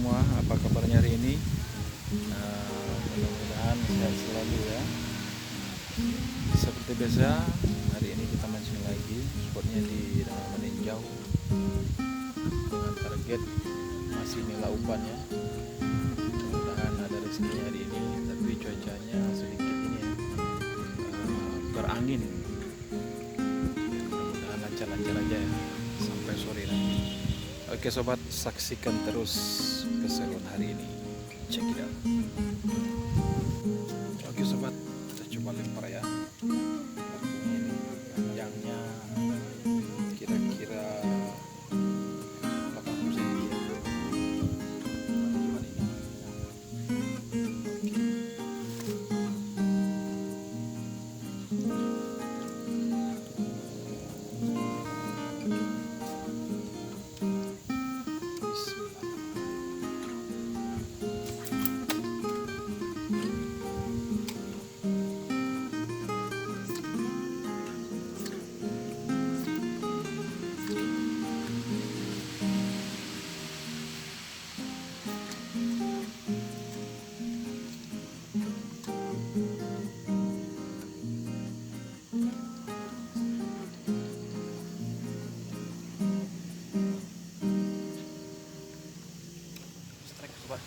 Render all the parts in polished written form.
semua, apa kabarnya hari ini? Mudah-mudahan sehat selalu ya. Seperti biasa, hari ini kita mancing lagi, spotnya di Danau Meninjau dengan target masih nila umpan ya. Mudah-mudahan ada rezekinya hari ini, tapi cuacanya sedikit ini ya, berangin. Mudah-mudahan lancar-lancar aja ya sampai sore nanti. Oke sobat, saksikan terus keseruan hari ini. Check it out. Oke sobat, kita coba lempar ya. Pakunya ini panjangnya kira-kira 80 cm ya. Cuman ini. Strike sobat.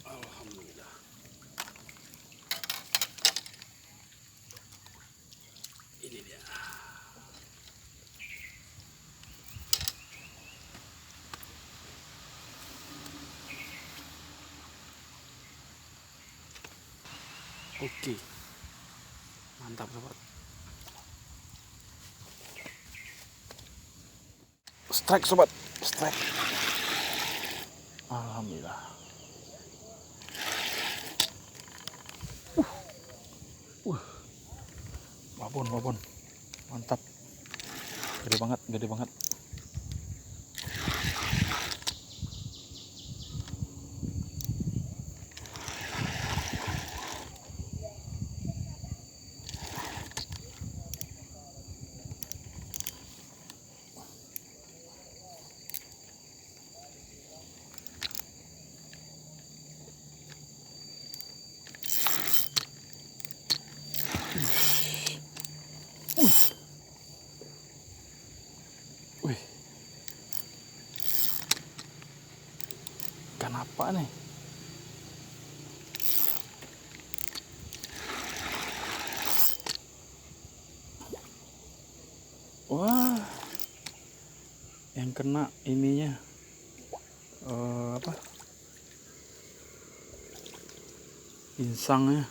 Alhamdulillah. Ini dia. Oke. Mantap sobat. Strike sobat, strike. Alhamdulillah. Babon, mantap. Gede banget. Wih, ikan apa nih? Wah, yang kena ininya apa? Insangnya.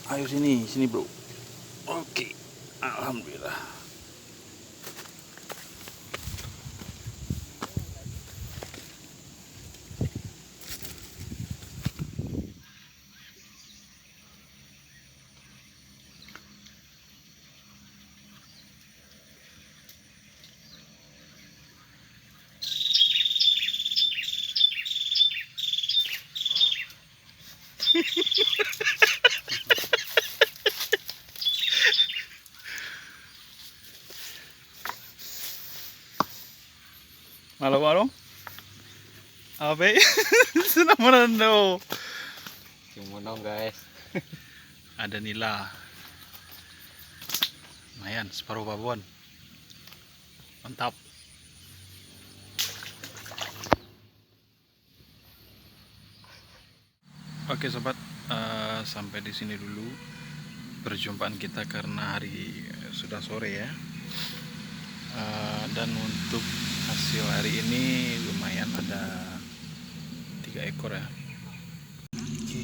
Ayo sini bro. Oke, alhamdulillah. Malam-malam. Apa? Senang menando. Cuma dong guys. Ada nila. Lumayan, separuh babon. Mantap. Oke sobat, sampai di sini dulu perjumpaan kita karena hari sudah sore ya. Dan untuk hasil hari ini lumayan, ada 3 ekor ya. Oke,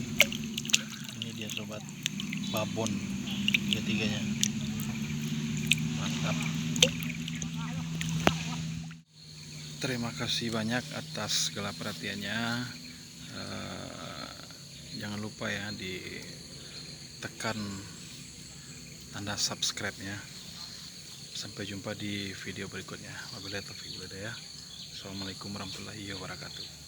ini dia sobat, babon tiga-tiganya. Mantap. Terima kasih banyak atas segala perhatiannya. Jangan lupa ya ditekan tanda subscribe-nya. Sampai jumpa di video berikutnya. Wabillahi taufiq wal hidayah. Assalamualaikum warahmatullahi wabarakatuh.